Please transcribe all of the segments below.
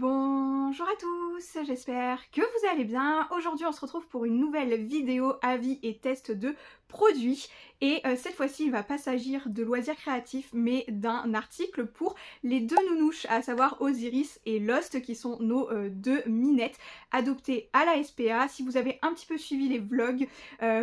Bonjour à tous, j'espère que vous allez bien. Aujourd'hui on se retrouve pour une nouvelle vidéo avis et test de produits et cette fois-ci il va pas s'agir de loisirs créatifs mais d'un article pour les deux nounouches, à savoir Osiris et Lost, qui sont nos deux minettes adoptées à la SPA. Si vous avez un petit peu suivi les vlogs,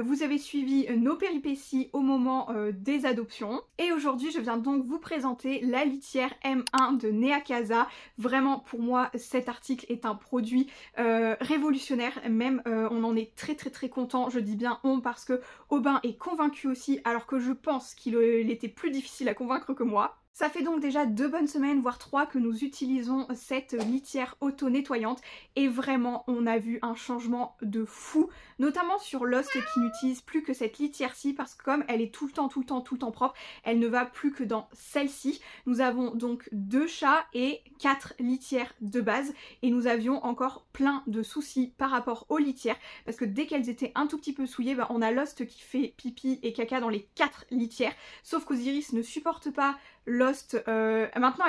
vous avez suivi nos péripéties au moment des adoptions. Et aujourd'hui je viens donc vous présenter la litière M1 de Neacasa. Vraiment pour moi cet article est un produit révolutionnaire, même on en est très content. Je dis bien on parce que Aubin est convaincu aussi, alors que je pense qu'il était plus difficile à convaincre que moi. Ça fait donc déjà 2 bonnes semaines, voire 3, que nous utilisons cette litière auto-nettoyante et vraiment on a vu un changement de fou, notamment sur Lost qui n'utilise plus que cette litière-ci parce que comme elle est tout le temps propre, elle ne va plus que dans celle-ci. Nous avons donc 2 chats et 4 litières de base et nous avions encore plein de soucis par rapport aux litières parce que dès qu'elles étaient un tout petit peu souillées, on a Lost qui fait pipi et caca dans les 4 litières, sauf qu'Osiris ne supporte pas Lost. Maintenant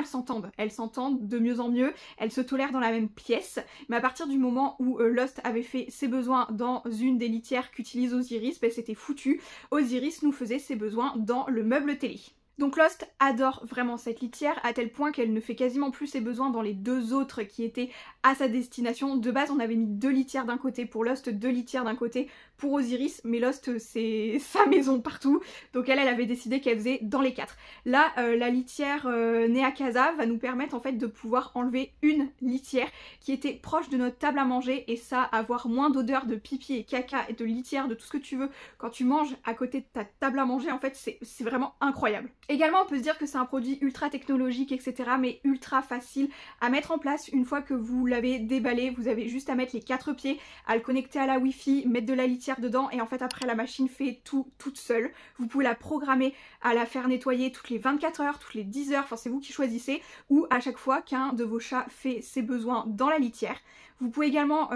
elles s'entendent de mieux en mieux, elles se tolèrent dans la même pièce, mais à partir du moment où Lost avait fait ses besoins dans une des litières qu'utilise Osiris, c'était foutu. Osiris nous faisait ses besoins dans le meuble télé. Donc Lost adore vraiment cette litière à tel point qu'elle ne fait quasiment plus ses besoins dans les 2 autres qui étaient à sa destination. De base on avait mis 2 litières d'un côté pour Lost, 2 litières d'un côté pour Osiris, mais Lost c'est sa maison partout, donc elle avait décidé qu'elle faisait dans les 4. Là la litière Neacasa va nous permettre en fait de pouvoir enlever une litière qui était proche de notre table à manger, et ça, avoir moins d'odeur de pipi et caca et de litière, de tout ce que tu veux quand tu manges à côté de ta table à manger, en fait c'est vraiment incroyable. Également on peut se dire que c'est un produit ultra technologique etc, mais ultra facile à mettre en place. Une fois que vous l'avez déballé, vous avez juste à mettre les 4 pieds, à le connecter à la Wi-Fi, mettre de la litière dedans et en fait après la machine fait tout toute seule. Vous pouvez la programmer à la faire nettoyer toutes les 24 heures, toutes les 10 heures, enfin c'est vous qui choisissez, ou à chaque fois qu'un de vos chats fait ses besoins dans la litière. Vous pouvez également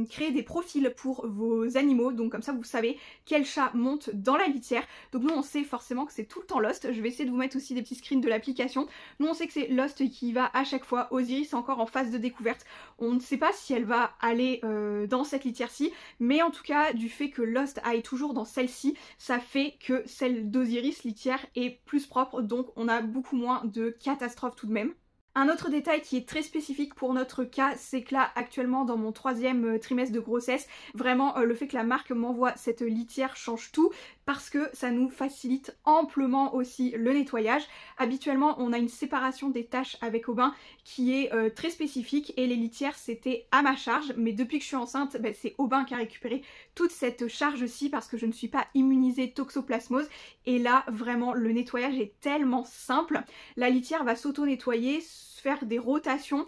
créer des profils pour vos animaux, donc comme ça vous savez quel chat monte dans la litière. Donc nous on sait forcément que c'est tout le temps Lost. Je vais essayer de vous mettre aussi des petits screens de l'application. Nous on sait que c'est Lost qui y va à chaque fois. Osiris est encore en phase de découverte. On ne sait pas si elle va aller dans cette litière-ci, mais en tout cas du fait que Lost aille toujours dans celle-ci, ça fait que celle d'Osiris litière est plus propre, donc on a beaucoup moins de catastrophes tout de même. Un autre détail qui est très spécifique pour notre cas, c'est que là actuellement dans mon 3e trimestre de grossesse, vraiment le fait que la marque m'envoie cette litière change tout parce que ça nous facilite amplement aussi le nettoyage. Habituellement on a une séparation des tâches avec Aubin qui est très spécifique et les litières c'était à ma charge, mais depuis que je suis enceinte c'est Aubin qui a récupéré toute cette charge-ci parce que je ne suis pas immunisée toxoplasmose, et là vraiment le nettoyage est tellement simple. La litière va s'auto-nettoyer, faire des rotations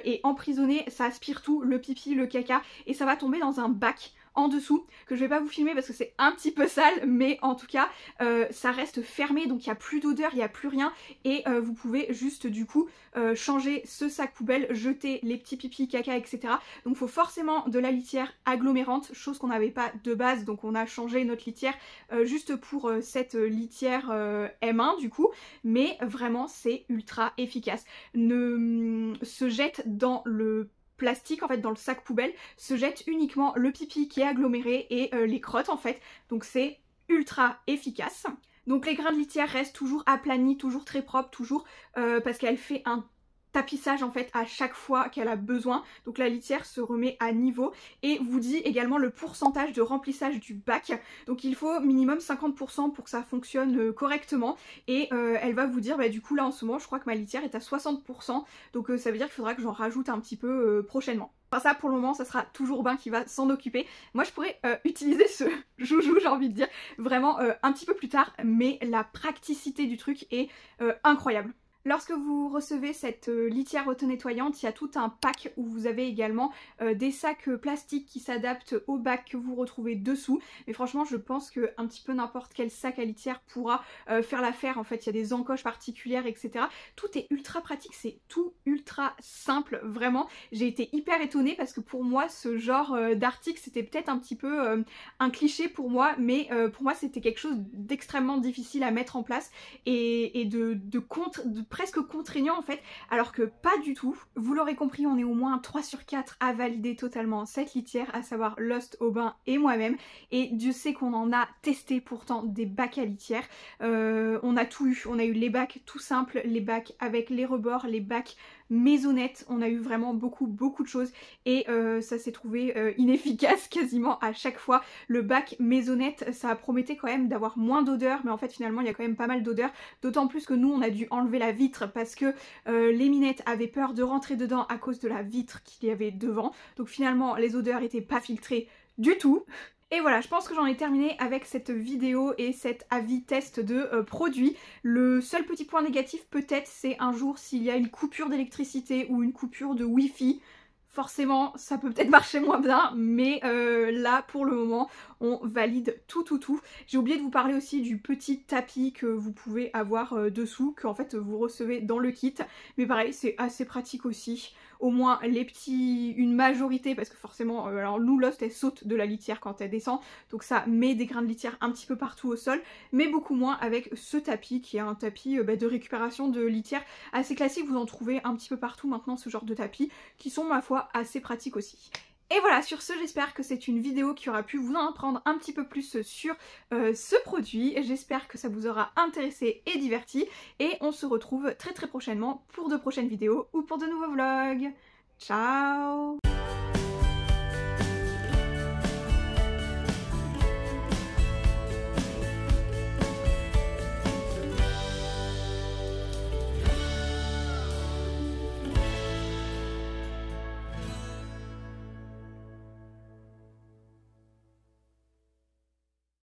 et emprisonner, ça aspire tout, le pipi, le caca, et ça va tomber dans un bac en dessous que je vais pas vous filmer parce que c'est un petit peu sale, mais en tout cas ça reste fermé, donc il n'y a plus d'odeur, il n'y a plus rien, et vous pouvez juste du coup changer ce sac poubelle, jeter les petits pipis, caca etc. Donc il faut forcément de la litière agglomérante, chose qu'on n'avait pas de base, donc on a changé notre litière juste pour cette litière M1 du coup, mais vraiment c'est ultra efficace. Ne se jette dans le plastique, en fait dans le sac poubelle, se jette uniquement le pipi qui est aggloméré et les crottes en fait, donc c'est ultra efficace. Donc les grains de litière restent toujours aplanis, toujours très propres, toujours parce qu'elle fait un tapissage en fait à chaque fois qu'elle a besoin, donc la litière se remet à niveau et vous dit également le pourcentage de remplissage du bac, donc il faut minimum 50% pour que ça fonctionne correctement, et elle va vous dire du coup là en ce moment je crois que ma litière est à 60%, donc ça veut dire qu'il faudra que j'en rajoute un petit peu prochainement. Enfin ça pour le moment ça sera toujours Aubin qui va s'en occuper. Moi je pourrais utiliser ce joujou, j'ai envie de dire, vraiment un petit peu plus tard, mais la praticité du truc est incroyable. Lorsque vous recevez cette litière auto-nettoyante, il y a tout un pack où vous avez également des sacs plastiques qui s'adaptent au bac que vous retrouvez dessous. Mais franchement, je pense qu'un petit peu n'importe quel sac à litière pourra faire l'affaire. En fait, il y a des encoches particulières, etc. Tout est ultra pratique, c'est tout ultra simple, vraiment. J'ai été hyper étonnée parce que pour moi, ce genre d'article, c'était peut-être un petit peu un cliché pour moi, mais pour moi, c'était quelque chose d'extrêmement difficile à mettre en place et de presque contraignant en fait, alors que pas du tout. Vous l'aurez compris, on est au moins 3 sur 4 à valider totalement cette litière, à savoir Lost, Aubin et moi-même, et Dieu sait qu'on en a testé pourtant des bacs à litière. On a tout eu, on a eu les bacs tout simples, les bacs avec les rebords, les bacs maisonnette, on a eu vraiment beaucoup de choses et ça s'est trouvé inefficace quasiment à chaque fois. Le bac maisonnette, ça promettait quand même d'avoir moins d'odeur, mais en fait finalement il y a quand même pas mal d'odeur, d'autant plus que nous on a dû enlever la vitre parce que les minettes avaient peur de rentrer dedans à cause de la vitre qu'il y avait devant, donc finalement les odeurs étaient pas filtrées du tout. Et voilà, je pense que j'en ai terminé avec cette vidéo et cet avis test de produit. Le seul petit point négatif peut-être, c'est un jour s'il y a une coupure d'électricité ou une coupure de wifi. Forcément, ça peut peut-être marcher moins bien, mais là, pour le moment, on valide tout. J'ai oublié de vous parler aussi du petit tapis que vous pouvez avoir dessous, que en fait vous recevez dans le kit. Mais pareil, c'est assez pratique aussi. Au moins une majorité, parce que forcément, alors nous, Lost, elle saute de la litière quand elle descend, donc ça met des grains de litière un petit peu partout au sol, mais beaucoup moins avec ce tapis, qui est un tapis de récupération de litière assez classique. Vous en trouvez un petit peu partout maintenant, ce genre de tapis, qui sont, ma foi, assez pratiques aussi. Et voilà, sur ce, j'espère que c'est une vidéo qui aura pu vous en apprendre un petit peu plus sur ce produit. J'espère que ça vous aura intéressé et diverti. Et on se retrouve très prochainement pour de prochaines vidéos ou pour de nouveaux vlogs. Ciao!